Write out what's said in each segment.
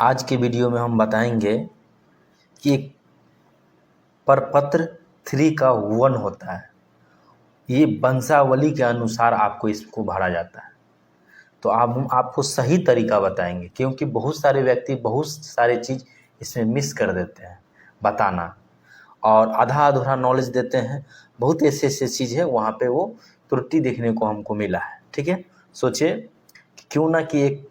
आज के वीडियो में हम बताएंगे कि एक प्रपत्र 3 का 1 होता है। ये वंशावली के अनुसार आपको इसको भरा जाता है। तो हम आपको सही तरीका बताएंगे, क्योंकि बहुत सारे व्यक्ति बहुत सारे चीज़ इसमें मिस कर देते हैं बताना, और आधा अधूरा नॉलेज देते हैं। बहुत ऐसे ऐसे चीज़ है वहाँ पे वो त्रुटि देखने को हमको मिला है। ठीक है, सोचिए क्यों ना कि एक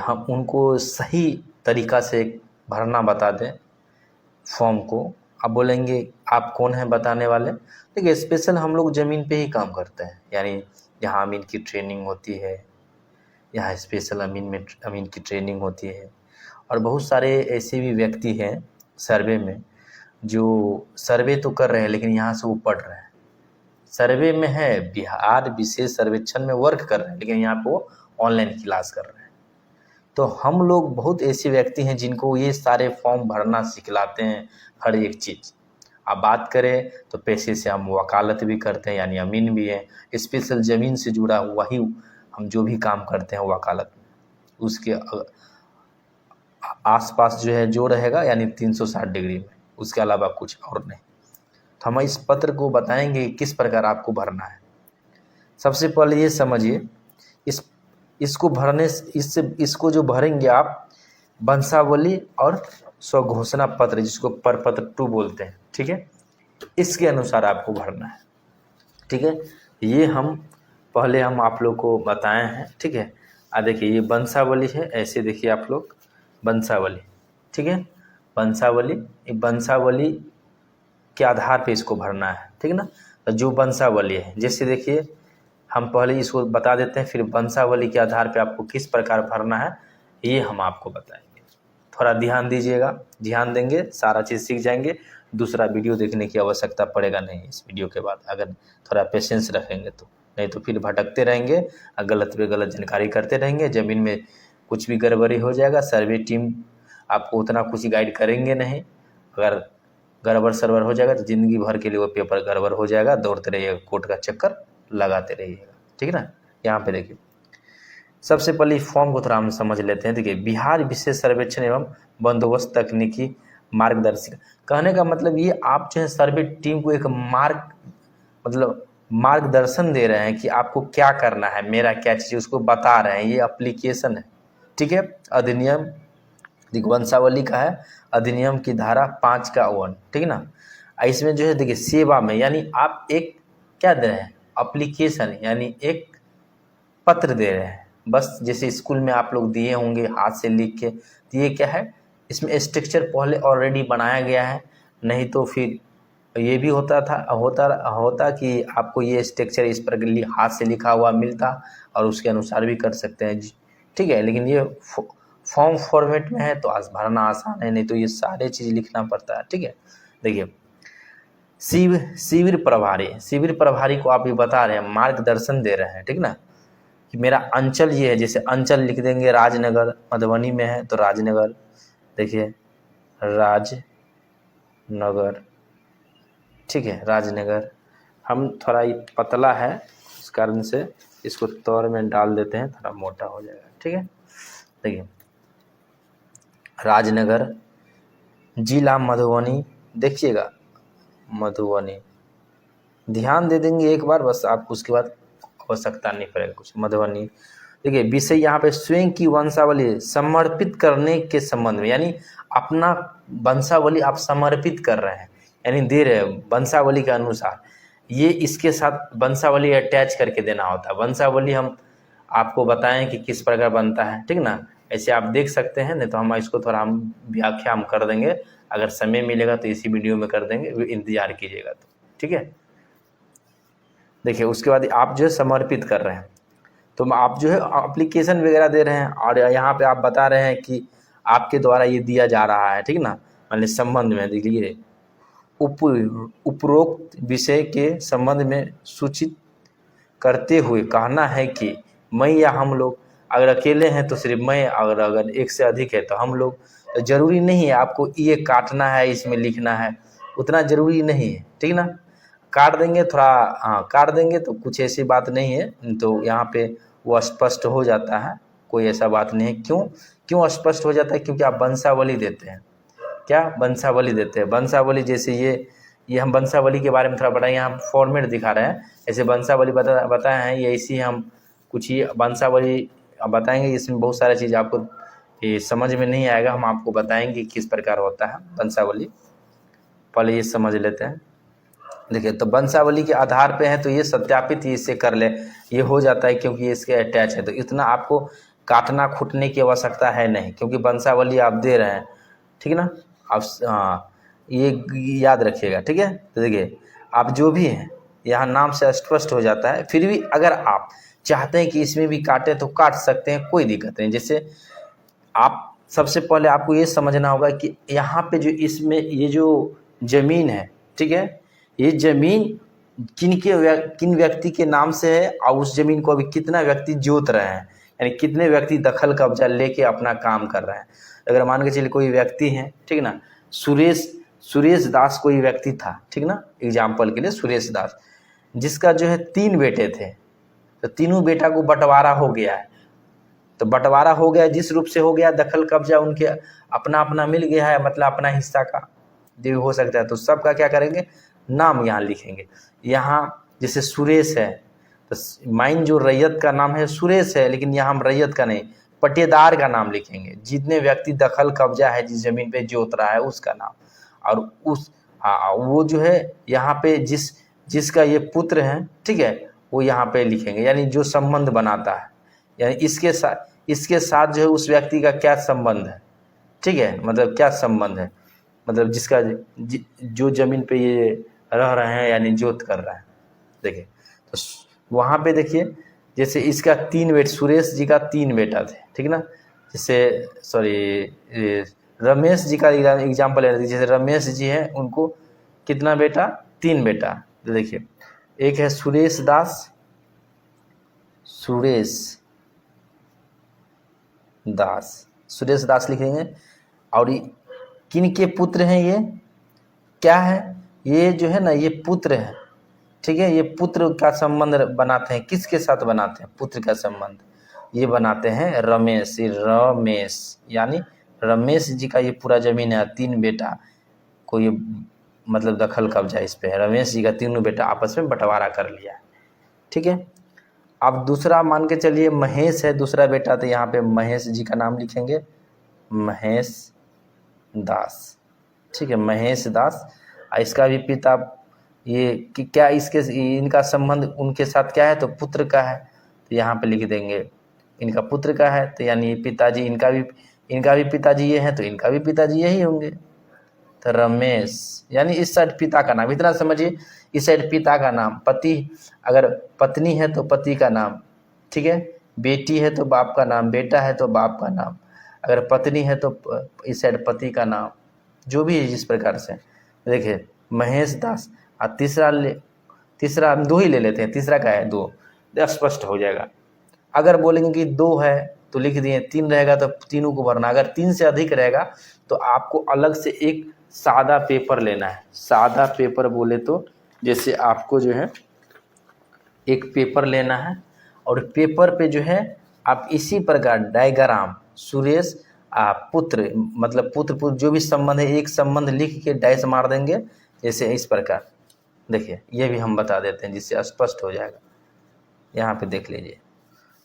हम उनको सही तरीका से भरना बता दें फॉर्म को। आप बोलेंगे आप कौन हैं बताने वाले? देखिए, स्पेशल हम लोग ज़मीन पे ही काम करते हैं, यानी जहाँ अमीन की ट्रेनिंग होती है, यहाँ स्पेशल अमीन की ट्रेनिंग होती है। और बहुत सारे ऐसे भी व्यक्ति हैं सर्वे में, जो सर्वे तो कर रहे हैं लेकिन यहाँ से वो पढ़ रहे हैं। सर्वे में है, बिहार विशेष सर्वेक्षण में वर्क कर रहे हैं, लेकिन यहाँ पे वो ऑनलाइन क्लास कर रहे हैं। तो हम लोग बहुत ऐसे व्यक्ति हैं जिनको ये सारे फॉर्म भरना सिखलाते हैं, हर एक चीज़। अब बात करें तो पैसे से हम वकालत भी करते हैं, यानी अमीन भी है। स्पेशल ज़मीन से जुड़ा वही हम जो भी काम करते हैं वकालत में, उसके आसपास जो है जो रहेगा, यानी 360 डिग्री में, उसके अलावा कुछ और नहीं। तो हम इस पत्र को बताएंगे किस प्रकार आपको भरना है। सबसे पहले ये समझिए, इसको भरने इसको जो भरेंगे आप, वंशावली और स्वघोषणा पत्र, जिसको प्रपत्र 2 बोलते हैं, ठीक है, इसके अनुसार आपको भरना है। ठीक है, ये हम पहले आप लोग को बताए हैं। ठीक है, देखिए ये वंशावली है, ऐसे देखिए आप लोग वंशावली। ठीक है, वंशावली के आधार पे इसको भरना है। ठीक है ना, तो जो वंशावली है, जैसे देखिए हम पहले इसको बता देते हैं, फिर वंशावली के आधार पे आपको किस प्रकार भरना है ये हम आपको बताएंगे। थोड़ा ध्यान दीजिएगा, ध्यान देंगे सारा चीज़ सीख जाएंगे। दूसरा वीडियो देखने की आवश्यकता पड़ेगा नहीं इस वीडियो के बाद, अगर थोड़ा पेशेंस रखेंगे तो। नहीं तो फिर भटकते रहेंगे और गलत पे गलत जानकारी करते रहेंगे, ज़मीन में कुछ भी गड़बड़ी हो जाएगा। सर्वे टीम आपको उतना कुछ गाइड करेंगे नहीं। अगर गड़बड़ सरबर हो जाएगा तो ज़िंदगी भर के लिए वो पेपर गड़बड़ हो जाएगा, दौड़ते रहिएगा, कोर्ट का चक्कर लगाते रहिएगा। ठीक है ना, यहाँ पे देखिए सबसे पहले फॉर्म को थोड़ा हम समझ लेते हैं। देखिए, बिहार विशेष सर्वेक्षण एवं बंदोबस्त तकनीकी मार्गदर्शिका, कहने का मतलब ये आप जो है सर्वे टीम को एक मार्गदर्शन दे रहे हैं कि आपको क्या करना है, मेरा क्या चीज़ उसको बता रहे हैं। ये एप्लीकेशन है। ठीक है, अधिनियम वंशावली का है, अधिनियम की धारा 5 का 1। ठीक है ना, इसमें जो है देखिए सेवा में, यानी आप एक क्या दे रहे हैं, एप्लीकेशन, यानी एक पत्र दे रहे हैं। बस जैसे स्कूल में आप लोग दिए होंगे हाथ से लिख के, तो ये क्या है, इसमें स्ट्रक्चर पहले ऑलरेडी बनाया गया है। नहीं तो फिर ये भी होता कि आपको ये स्ट्रक्चर इस पर हाथ से लिखा हुआ मिलता और उसके अनुसार भी कर सकते हैं। ठीक है, लेकिन ये फॉर्म फॉर्मेट में है तो भरना आसान है, नहीं तो ये सारे चीज़ लिखना पड़ता है। ठीक है, देखिए शिविर प्रभारी को आप भी बता रहे हैं, मार्गदर्शन दे रहे हैं। ठीक ना, कि मेरा अंचल ये है, जैसे अंचल लिख देंगे राजनगर, मधुबनी में है तो राजनगर। देखिए राजनगर, ठीक है, राजनगर। हम थोड़ा पतला है इस कारण से इसको तौर में डाल देते हैं, थोड़ा मोटा हो जाएगा। ठीक है, देखिए राजनगर, जिला मधुबनी, देखिएगा मधुबनी, ध्यान दे देंगे एक बार बस, आप उसके बाद आवश्यकता नहीं पड़ेगा कुछ। मधुबनी, देखिए विषय यहाँ पे स्वयं की वंशावली समर्पित करने के संबंध में, यानी अपना वंशावली आप समर्पित कर रहे हैं, यानी दे रहे हैं वंशावली के अनुसार। ये इसके साथ वंशावली अटैच करके देना होता है। वंशावली हम आपको बताएं कि किस प्रकार बनता है। ठीक ना, ऐसे आप देख सकते हैं, नहीं तो हम इसको थोड़ा व्याख्या कर देंगे, अगर समय मिलेगा तो इसी वीडियो में कर देंगे, इंतजार कीजिएगा तो। ठीक है, देखिए उसके बाद आप जो है समर्पित कर रहे हैं, तो आप जो है एप्लीकेशन वगैरह दे रहे हैं, और यहाँ पे आप बता रहे हैं कि आपके द्वारा ये दिया जा रहा है। ठीक ना, मान संबंध में देखिए उपरोक्त विषय के संबंध में सूचित करते हुए कहना है कि मैं या हम लोग, अगर अकेले हैं तो सिर्फ मैं, अगर एक से अधिक है तो हम लोग। तो जरूरी नहीं है आपको ये काटना है, इसमें लिखना है, उतना जरूरी नहीं है। ठीक ना, काट देंगे थोड़ा, काट देंगे तो कुछ ऐसी बात नहीं है, तो यहाँ पे वो स्पष्ट हो जाता है, कोई ऐसा बात नहीं है। क्यों? क्यों स्पष्ट हो जाता है? क्योंकि आप वंशावली देते हैं। क्या? वंशावली देते हैं। वंशावली जैसे ये हम वंशावली के बारे में थोड़ा बताएं, यहाँ फॉर्मेट दिखा रहे हैं। ऐसे वंशावली बताए हैं, ये इसी हम कुछ ही वंशावली बताएंगे। इसमें बहुत सारी चीज़ आपको ये समझ में नहीं आएगा, हम आपको बताएंगे किस प्रकार होता है वंशावली। पहले ये समझ लेते हैं। देखिए, तो वंशावली के आधार पे है तो ये सत्यापित ही इससे कर ले, ये हो जाता है क्योंकि ये इसके अटैच है। तो इतना आपको काटना खूटने की आवश्यकता है नहीं, क्योंकि वंशावली आप दे रहे हैं, ठीक है ना। आप हाँ, ये याद रखिएगा, ठीक है। तो देखिए, आप जो भी हैं यहाँ नाम से स्पष्ट हो जाता है। फिर भी अगर आप चाहते हैं कि इसमें भी काटें तो काट सकते हैं, कोई दिक्कत नहीं। जैसे आप सबसे पहले आपको ये समझना होगा कि यहाँ पे जो इसमें ये जो ज़मीन है, ठीक है, ये ज़मीन किन व्यक्ति के नाम से है और उस ज़मीन को अभी कितना व्यक्ति जोत रहे हैं, यानी कितने व्यक्ति दखल कब्जा लेके अपना काम कर रहे हैं। अगर मान के चलिए कोई व्यक्ति है, ठीक ना, सुरेश दास कोई व्यक्ति था, ठीक ना, एग्जाम्पल के लिए सुरेश दास, जिसका जो है 3 बेटे थे। तो तीनों बेटा को बंटवारा हो गया है। तो बंटवारा हो गया, जिस रूप से हो गया, दखल कब्जा उनके अपना अपना मिल गया है, मतलब अपना हिस्सा का जो हो सकता है। तो सबका क्या करेंगे, नाम यहाँ लिखेंगे। यहाँ जैसे सुरेश है तो माइन जो रैयत का नाम है सुरेश है, लेकिन यहाँ हम रैयत का नहीं, पट्टेदार का नाम लिखेंगे। जितने व्यक्ति दखल कब्जा है जिस जमीन पे जोत रहा है उसका नाम, और उस वो जो है यहाँ पे जिसका ये पुत्र है, ठीक है, वो यहाँ पे लिखेंगे। यानी जो संबंध बनाता है, यानी इसके साथ जो है उस व्यक्ति का क्या संबंध है, ठीक है, मतलब क्या संबंध है, मतलब जिसका जो जमीन पे ये रह रहे हैं यानी जोत कर रहा है। देखिए, तो वहाँ पे देखिए, जैसे इसका 3 बेटे, सुरेश जी का 3 बेटा थे, ठीक ना। जैसे रमेश जी का एग्जाम्पल ले, जैसे रमेश जी हैं, उनको कितना बेटा, 3 बेटा। तो देखिए, एक है सुरेश दास लिखेंगे। और किन के पुत्र हैं, ये क्या है, ये जो है ना, ये पुत्र है, ठीक है। ये पुत्र का संबंध बनाते हैं, किसके साथ बनाते हैं, पुत्र का संबंध ये बनाते हैं रमेश। यानी रमेश जी का ये पूरा जमीन है, 3 बेटा को ये मतलब दखल कब्जा इस पे है। रमेश जी का 3 बेटा आपस में बंटवारा कर लिया है, ठीक है। अब दूसरा मान के चलिए महेश है दूसरा बेटा, तो यहाँ पे महेश जी का नाम लिखेंगे, महेश दास, ठीक है, महेश दास। इसका भी पिता ये कि क्या इनका संबंध उनके साथ क्या है, तो पुत्र का है, तो यहाँ पे लिख देंगे इनका पुत्र का है। तो यानी पिताजी इनका भी पिताजी ये है, तो इनका भी पिताजी यही होंगे। तो रमेश, यानी इस साइड पिता का नाम, इतना समझिए, इस साइड पिता का नाम, पति, अगर पत्नी है तो पति का नाम, ठीक है, बेटी है तो बाप का नाम, बेटा है तो बाप का नाम, अगर पत्नी है तो इस साइड पति का नाम, जो भी है जिस प्रकार से। देखिए, महेश दास। और तीसरा हम 2 ही ले लेते हैं, तीसरा का है 2, स्पष्ट हो जाएगा। अगर बोलेंगे कि 2 है तो लिख दिए, 3 रहेगा तो तीनों को भरना, अगर 3 से अधिक रहेगा तो आपको अलग से एक सादा पेपर लेना है। सादा पेपर बोले तो जैसे आपको जो है एक पेपर लेना है, और पेपर पे जो है आप इसी प्रकार डायग्राम सुरेश पुत्र, मतलब पुत्र जो भी संबंध है, एक संबंध लिख के डैश मार देंगे, जैसे इस प्रकार। देखिए, ये भी हम बता देते हैं जिससे स्पष्ट हो जाएगा। यहाँ पे देख लीजिए,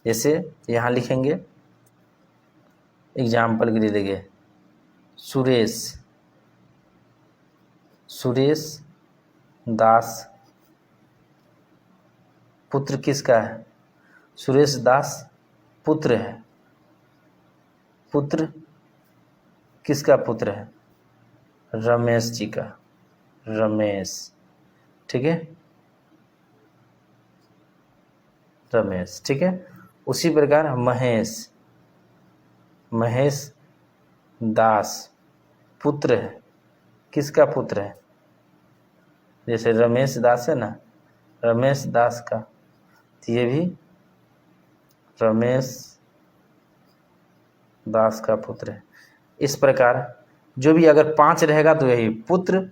जैसे यहाँ लिखेंगे एग्जाम्पल के लिए, देखिए सुरेश दास पुत्र किसका है, सुरेश दास पुत्र है, पुत्र किसका पुत्र है, रमेश जी का, रमेश, ठीक है, रमेश, ठीक है। उसी प्रकार महेश दास पुत्र है, किसका पुत्र है, जैसे रमेश दास है ना, रमेश दास का, तो ये भी रमेश दास का पुत्र है। इस प्रकार जो भी अगर 5 रहेगा तो यही पुत्र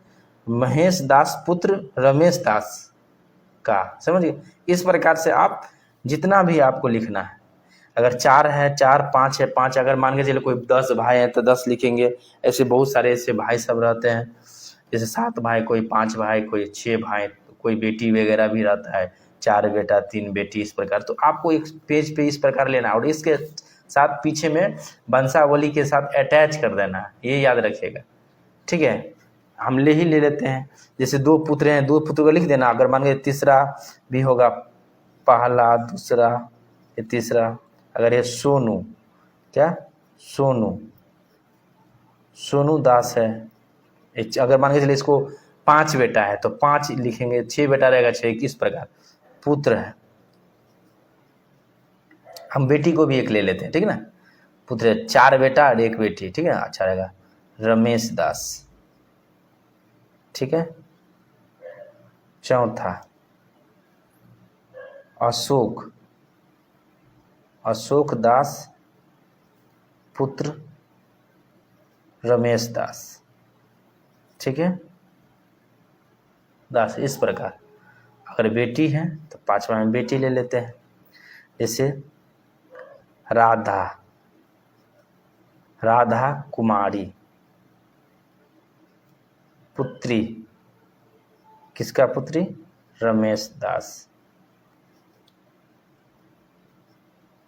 महेश दास पुत्र रमेश दास का, समझिए। इस प्रकार से आप जितना भी आपको लिखना है, अगर 4 है 4, 5 है 5, अगर मान के चलिए कोई 10 भाई हैं तो 10 लिखेंगे। ऐसे बहुत सारे ऐसे भाई सब रहते हैं, जैसे 7 भाई, कोई 5 भाई, कोई 6 भाई, कोई बेटी वगैरह भी रहता है, 4 बेटा 3 बेटी, इस प्रकार। तो आपको एक पेज पे इस प्रकार लेना है और इसके साथ पीछे में वंशावली के साथ अटैच कर देना है, ये याद रखिएगा, ठीक है। हम ले लेते हैं, जैसे 2 पुत्र हैं, 2 पुत्र को लिख देना। अगर मान के तीसरा भी होगा, पहला, दूसरा, ये तीसरा। अगर ये सोनू, क्या सोनू, सोनू दास है। अगर मान के चलिए इसको 5 बेटा है तो 5 लिखेंगे, 6 बेटा रहेगा 6, इस प्रकार पुत्र है। हम बेटी को भी एक ले लेते हैं, ठीक है ना। पुत्र है, 4 बेटा और 1 बेटी, ठीक है, अच्छा रहेगा। रमेश दास, ठीक है। चौथा अशोक, अशोक दास पुत्र रमेश दास, ठीक है, दास, इस प्रकार। अगर बेटी है तो 5वां में बेटी ले लेते हैं, जैसे राधा, राधा कुमारी, पुत्री, किसका पुत्री, रमेश दास,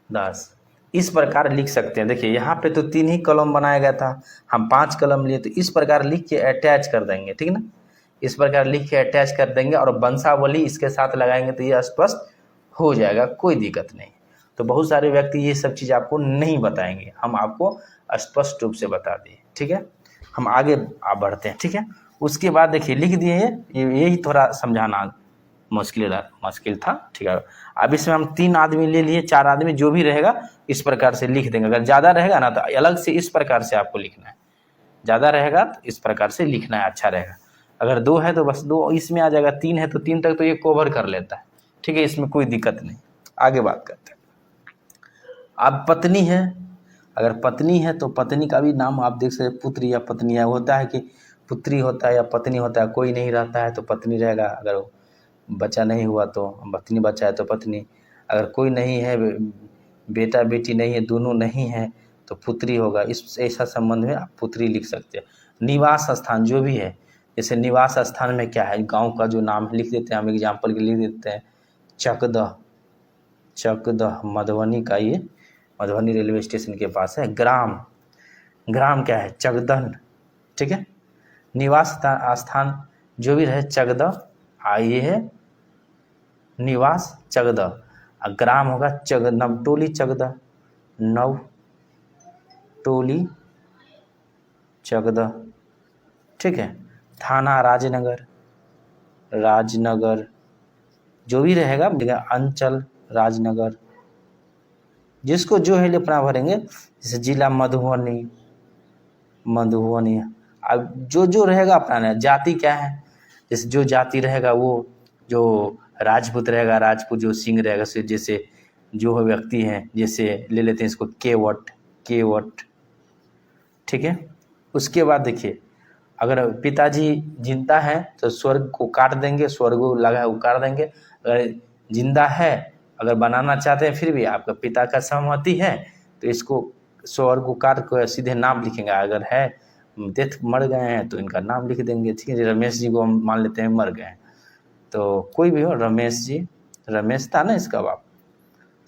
दास, इस प्रकार लिख सकते हैं। देखिए यहाँ पे तो 3 ही कॉलम बनाया गया था, हम 5 कॉलम लिए, तो इस प्रकार लिख के अटैच कर देंगे, ठीक है ना। इस प्रकार लिख के अटैच कर देंगे और वंशावली इसके साथ लगाएंगे तो ये स्पष्ट हो जाएगा, कोई दिक्कत नहीं। तो बहुत सारे व्यक्ति ये सब चीज़ आपको नहीं बताएंगे, हम आपको स्पष्ट रूप से बता दिए, ठीक है। हम आगे बढ़ते हैं, ठीक है। उसके बाद देखिए लिख दिए, यही थोड़ा समझाना मुश्किल था, ठीक है। अब इसमें हम 3 आदमी ले लिए, 4 आदमी, जो भी रहेगा इस प्रकार से लिख देंगे। अगर ज़्यादा रहेगा ना तो अलग से इस प्रकार से आपको लिखना है, ज़्यादा रहेगा तो इस प्रकार से लिखना है, अच्छा रहेगा। अगर 2 है तो बस 2 इसमें आ जाएगा, 3 है तो 3 तक तो ये कवर कर लेता है, ठीक है, इसमें कोई दिक्कत नहीं। आगे बात करते हैं। अब पत्नी है, अगर पत्नी है तो पत्नी का भी नाम आप देख सकते, पुत्र या पत्नी है। होता है कि पुत्री होता है या पत्नी होता है, कोई नहीं रहता है तो पत्नी रहेगा, अगर बच्चा नहीं हुआ तो पत्नी, बच्चा है तो पत्नी। अगर कोई नहीं है, बेटा बेटी नहीं है, दोनों नहीं है तो पुत्री होगा। इस ऐसा संबंध में आप पुत्री लिख सकते हैं। निवास स्थान जो भी है, जैसे निवास स्थान में क्या है, गांव का जो नाम लिख देते हैं, हम एग्जाम्पल के लिख देते हैं चकदह, चकदह मधुबनी का, ये मधुबनी रेलवे स्टेशन के पास है। ग्राम, ग्राम क्या है, चकदन, ठीक है। निवास स्थान जो भी रहे चकदह, ये है निवास चकदह। ग्राम होगा नवटोली चकदह, नवटोली चकदह, ठीक है। थाना राजनगर, राजनगर जो भी रहेगा, अंचल राजनगर, जिसको जो है अपना भरेंगे। जैसे जिला मधुबनी, मधुबनी। अब जो रहेगा अपना, जाति क्या है, जैसे जो जाति रहेगा वो, जो राजपूत रहेगा राजपूत, जो सिंह रहेगा, जैसे जो व्यक्ति हैं, जैसे ले लेते हैं इसको केवट, केवट, ठीक है। उसके बाद देखिए, अगर पिताजी जिंदा है तो स्वर्ग को काट देंगे, स्वर्ग लगा वो काट देंगे। अगर जिंदा है, अगर बनाना चाहते हैं फिर भी आपका पिता का सहमति है तो इसको स्वर्ग को काट कर सीधे नाम लिखेंगे। अगर है डेथ, मर गए हैं तो इनका नाम लिख देंगे, ठीक है। रमेश जी को हम मान लेते हैं मर गए हैं, तो कोई भी हो, रमेश जी, रमेश था ना इसका बाप,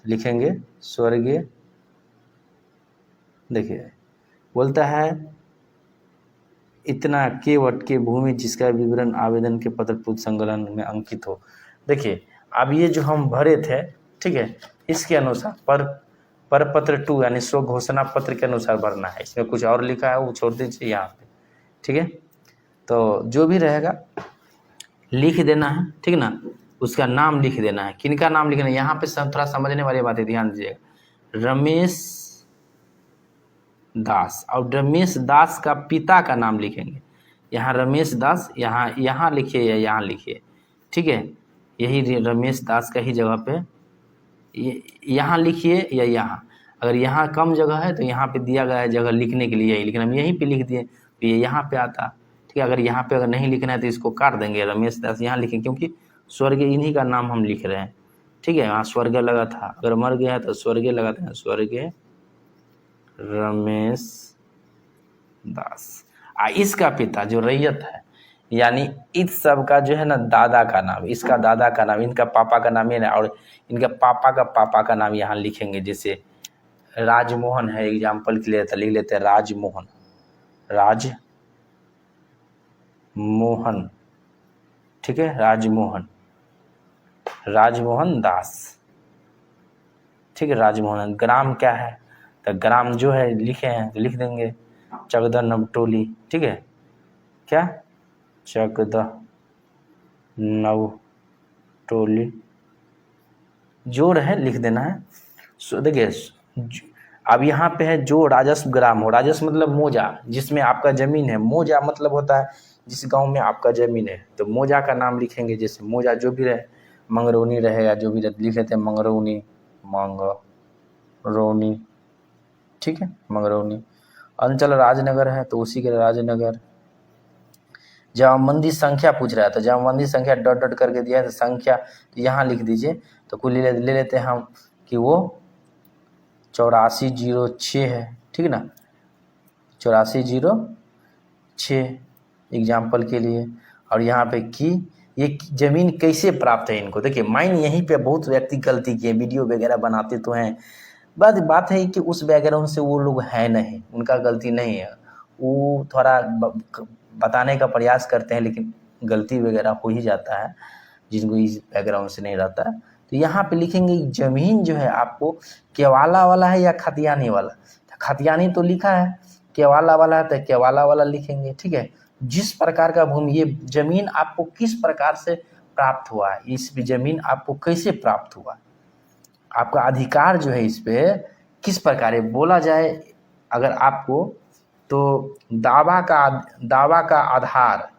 लिखेंगे स्वर्गीय। देखिए बोलता है इतना केवट के भूमि जिसका विवरण आवेदन के पत्र पूर्व संकलन में अंकित हो। देखिए अब ये जो हम भरे थे, ठीक है, इसके अनुसार पर पत्र 2 यानी स्व घोषणा पत्र के अनुसार भरना है। इसमें कुछ और लिखा है वो छोड़ दीजिए यहाँ पे, ठीक है। तो जो भी रहेगा लिख देना है, ठीक है ना। उसका नाम लिख देना है, किनका नाम लिखना है, यहाँ पे थोड़ा समझने वाली बातें ध्यान दीजिएगा। रमेश दास, और रमेश दास का पिता का नाम लिखेंगे। यहाँ रमेश दास, यहाँ लिखिए या यहाँ लिखिए, ठीक है। यही रमेश दास का ही जगह पे यहाँ लिखिए या यहाँ। अगर यहाँ कम जगह है तो यहाँ पे दिया गया है जगह लिखने के लिए यही, लेकिन हम यहीं पे लिख दिए तो ये यहाँ पे आता, ठीक है। अगर यहाँ पे अगर नहीं लिखना है तो इसको काट देंगे, रमेश दास यहाँ लिखें, क्योंकि स्वर्ग इन्हीं का नाम हम लिख रहे हैं, ठीक है, यहाँ स्वर्गीय लगा था, अगर मर गया तो स्वर्गीय लगाते हैं, स्वर्गीय रमेश दास। इसका पिता जो रैयत है, यानी इस सब का जो है ना दादा का नाम, इसका दादा का नाम, इनका पापा का नाम ये ना, और इनके पापा का नाम यहाँ लिखेंगे। जैसे राजमोहन है, एग्जाम्पल के लिए लिख लेते हैं राजमोहन, राजमोहन, ठीक है, राजमोहन दास, ठीक है, राजमोहन। ग्राम क्या है, तो ग्राम जो है लिखे हैं तो लिख देंगे चकदह नवटोली, ठीक है, क्या चकदह नवटोली, जोड़ है लिख देना है। सो देखिए अब यहाँ पे है जो राजस्व ग्राम हो, राजस्व मतलब मोजा, जिसमें आपका जमीन है, मोजा मतलब होता है जिस गांव में आपका जमीन है, तो मोजा का नाम लिखेंगे। जैसे मोजा जो भी रहे, मंगरौनी रहेगा, जो भी लिख लेते हैं मंगरौनी, ठीक है, मंगरौनी। अंचल राजनगर है तो उसी के राजनगर। जमाबंदी संख्या पूछ रहा है तो जमाबंदी संख्या डॉट डॉट करके दिया है तो संख्या यहाँ लिख दीजिए। तो कुल ले लेते हैं हम कि वो 8406 है, ठीक है ना, 8406 एग्जाम्पल के लिए। और यहाँ पे कि ये जमीन कैसे प्राप्त है इनको, देखिए माइन यहीं पे बहुत व्यक्ति गलती किए, वीडियो वगैरह बनाते तो हैं, बात है कि उस बैकग्राउंड से वो लोग है नहीं, उनका गलती नहीं है, वो थोड़ा बताने का प्रयास करते हैं लेकिन गलती वगैरह हो ही जाता है जिनको इस बैकग्राउंड से नहीं रहता है। तो यहाँ पे लिखेंगे जमीन जो है आपको केवाला वाला है या खतियानी वाला, तो खतियानी तो लिखा है, केवाला वाला है तो केवाला वाला लिखेंगे, ठीक है। जिस प्रकार का भूमि, ये जमीन आपको किस प्रकार से प्राप्त हुआ है, इस जमीन आपको कैसे प्राप्त हुआ, आपका अधिकार जो है इस पे किस प्रकार बोला जाए अगर आपको, तो दावा का आधार,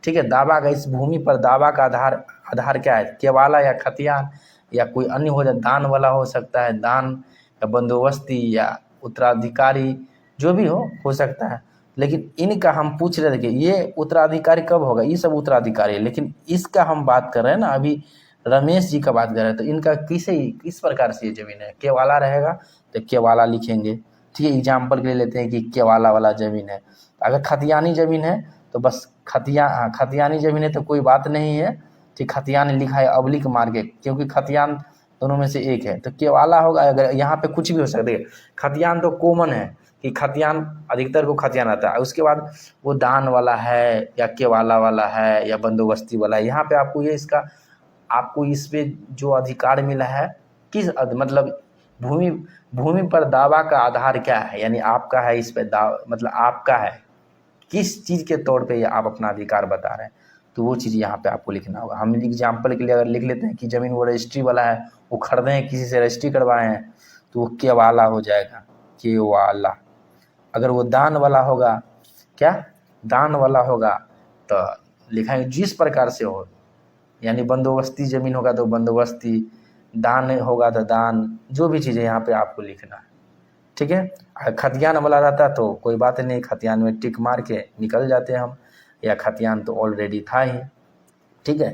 ठीक है, दावा का, इस भूमि पर दावा का आधार क्या है, केवाला या खतियान या कोई अन्य हो जाए, दान वाला हो सकता है, दान या बंदोबस्ती या उत्तराधिकारी जो भी हो सकता है। लेकिन इनका हम पूछ रहे थे कि ये उत्तराधिकारी कब होगा, ये सब उत्तराधिकारी है, लेकिन इसका हम बात कर रहे हैं ना अभी रमेश जी का बात कर रहे हैं, तो इनका किस प्रकार से ये जमीन है, केवाला रहेगा तो केवाला लिखेंगे, ठीक है। एग्जाम्पल के लिए लेते हैं कि केवाला वाला जमीन है। अगर खतियानी जमीन है तो बस खतियानी जमीन है तो कोई बात नहीं है, ठीक, खतियान लिखा है अब्लिक मार के, क्योंकि खतियान दोनों में से एक है, तो केवाला होगा। अगर यहाँ पे कुछ भी हो सकता है, खतियान तो कॉमन है कि खतियान अधिकतर को खतियान आता है, उसके बाद वो दान वाला है या केवाला वाला है या बंदोबस्ती वाला है। यहाँ पे आपको ये इसका आपको इस पे जो अधिकार मिला है किस मतलब भूमि पर दावा का आधार क्या है, यानी आपका है इस पे मतलब आपका है किस चीज़ के तौर पे ये आप अपना अधिकार बता रहे हैं, तो वो चीज़ यहाँ पे आपको लिखना होगा। हम एग्जाम्पल के लिए अगर लिख लेते हैं कि ज़मीन वो रजिस्ट्री वाला है, वो खरीदे हैं, किसी से रजिस्ट्री करवाए हैं, तो वो केवाला हो जाएगा, केवाला। अगर वो दान वाला होगा, क्या दान वाला होगा, तो लिखाएंगे जिस प्रकार से हो, यानी बंदोबस्ती ज़मीन होगा तो बंदोबस्ती, दान होगा तो दान, जो भी चीज़ें यहाँ पे आपको लिखना है, ठीक है। खतियान वाला रहता तो कोई बात नहीं, खतियान में टिक मार के निकल जाते हम, या खतियान तो ऑलरेडी था ही, ठीक है।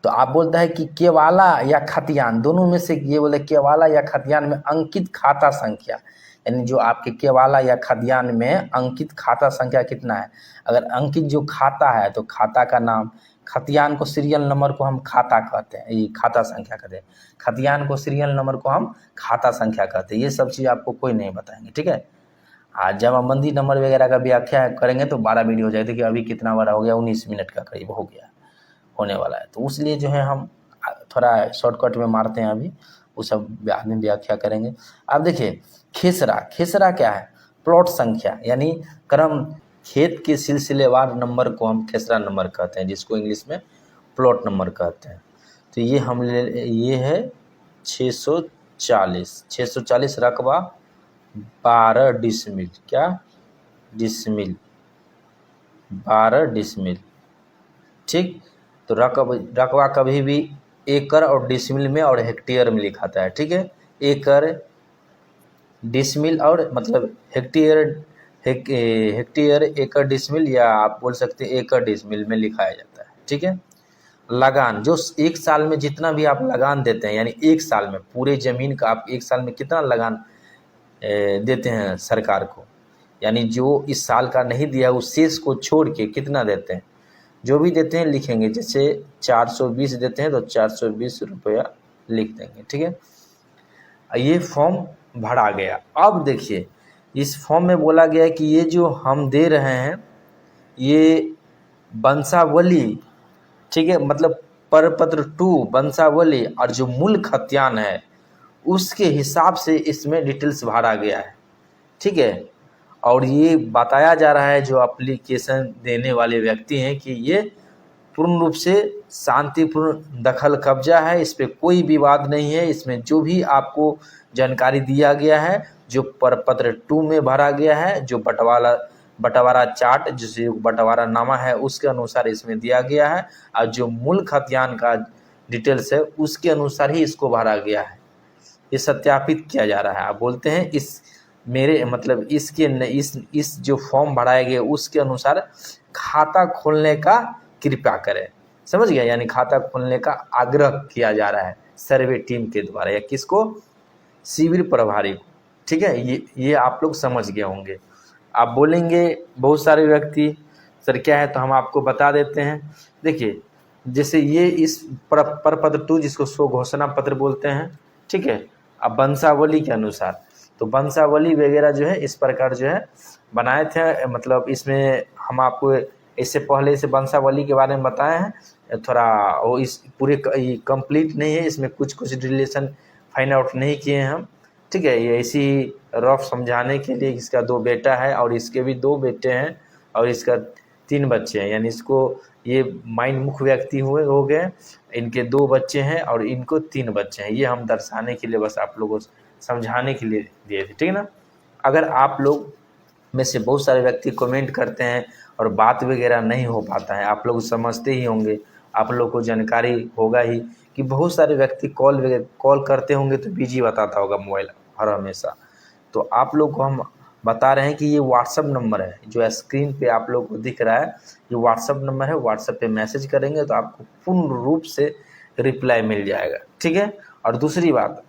तो आप बोलता है कि केवाला या खतियान दोनों में से, ये बोले केवाला या खतियान में अंकित खाता संख्या, यानी जो आपके केवाला या खतियान में अंकित खाता संख्या कितना है। अगर अंकित जो खाता है तो खाता का नाम, खतियान को सीरियल नंबर को हम खाता कहते हैं, ये खाता संख्या कहते हैं, खतियान को सीरियल नंबर को हम खाता संख्या कहते हैं। ये सब चीज़ आपको कोई नहीं बताएंगे, ठीक है। आज जमाबंदी नंबर वगैरह का व्याख्या करेंगे तो 12 वीडियो हो जाए। देखिए अभी कितना बड़ा हो गया, 19 मिनट का करीब हो गया, होने वाला है, तो उसलिए जो है हम थोड़ा शॉर्टकट में मारते हैं, अभी वो सब बाद में व्याख्या करेंगे। अब देखिए खेसरा क्या है, प्लॉट संख्या, यानी क्रम खेत के सिलसिलेवार नंबर को हम खेसरा नंबर कहते हैं, जिसको इंग्लिश में प्लॉट नंबर कहते हैं। तो ये हम ये है 640 रकबा 12 डिसमिल, क्या डिसमिल, 12 डिसमिल, ठीक। तो रकबा कभी भी एकड़ और डिसमिल में और हेक्टेयर में लिखाता है, ठीक है। एकड़, डिसमिल और मतलब हेक्टेयर, एकड़ डिसमिल, या आप बोल सकते हैं एकड़ डिसमिल में लिखाया जाता है, ठीक है। लगान जो एक साल में जितना भी आप लगान देते हैं, यानी एक साल में पूरे ज़मीन का आप एक साल में कितना लगान देते हैं सरकार को, यानी जो इस साल का नहीं दिया उस शेष को छोड़ के कितना देते हैं, जो भी देते हैं लिखेंगे। जैसे 420 देते हैं तो 420 रुपया लिख देंगे, ठीक है। ये फॉर्म भरा गया। अब देखिए इस फॉर्म में बोला गया है कि ये जो हम दे रहे हैं ये वंशावली, ठीक है, मतलब परपत्र 2 वंशावली और जो मूल खतियान है उसके हिसाब से इसमें डिटेल्स भरा गया है, ठीक है। और ये बताया जा रहा है जो एप्लीकेशन देने वाले व्यक्ति हैं कि ये पूर्ण रूप से शांतिपूर्ण दखल कब्जा है, इस पे कोई विवाद नहीं है। इसमें जो भी आपको जानकारी दिया गया है जो प्रपत्र 2 में भरा गया है, जो बंटवारा चार्ट जिसे बंटवारा नामा है उसके अनुसार इसमें दिया गया है, और जो मूल खतियान का डिटेल्स है उसके अनुसार ही इसको भरा गया है। ये सत्यापित किया जा रहा है। आप बोलते हैं इस मेरे मतलब इस जो फॉर्म भराया गया उसके अनुसार खाता खोलने का कृपया करें, समझ गया, यानी खाता खोलने का आग्रह किया जा रहा है सर्वे टीम के द्वारा, या किसको, शिविर प्रभारी को, ठीक है। ये आप लोग समझ गए होंगे। आप बोलेंगे बहुत सारे व्यक्ति सर क्या है, तो हम आपको बता देते हैं। देखिए जैसे ये इस प्रपत्र 2 जिसको स्व घोषणा पत्र बोलते हैं, ठीक है। अब वंशावली के अनुसार तो वंशावली वगैरह जो है इस प्रकार जो है बनाए थे, मतलब इसमें हम आपको इससे पहले से वंशावली के बारे में बताए हैं, थोड़ा वो इस पूरे कंप्लीट नहीं है, इसमें कुछ रिलेशन फाइंड आउट नहीं किए हैं हम, ठीक है। ये इसी रफ समझाने के लिए। इसका 2 बेटा है और इसके भी 2 बेटे हैं और इसका 3 बच्चे हैं, यानी इसको ये माइंड मुख्य व्यक्ति हो गए, इनके 2 बच्चे हैं और इनको 3 बच्चे हैं। ये हम दर्शाने के लिए बस आप लोगों को समझाने के लिए दिए थे, ठीक है ना। अगर आप लोग में से बहुत सारे व्यक्ति कमेंट करते हैं और बात वगैरह नहीं हो पाता है, आप लोग समझते ही होंगे, आप लोग को जानकारी होगा ही कि बहुत सारे व्यक्ति कॉल करते होंगे तो बिजी बताता होगा मोबाइल हर हमेशा। तो आप लोग को हम बता रहे हैं कि ये व्हाट्सअप नंबर है जो स्क्रीन पे आप लोग को दिख रहा है, ये व्हाट्सअप नंबर है। व्हाट्सअप पे मैसेज करेंगे तो आपको पूर्ण रूप से रिप्लाई मिल जाएगा, ठीक है। और दूसरी बात,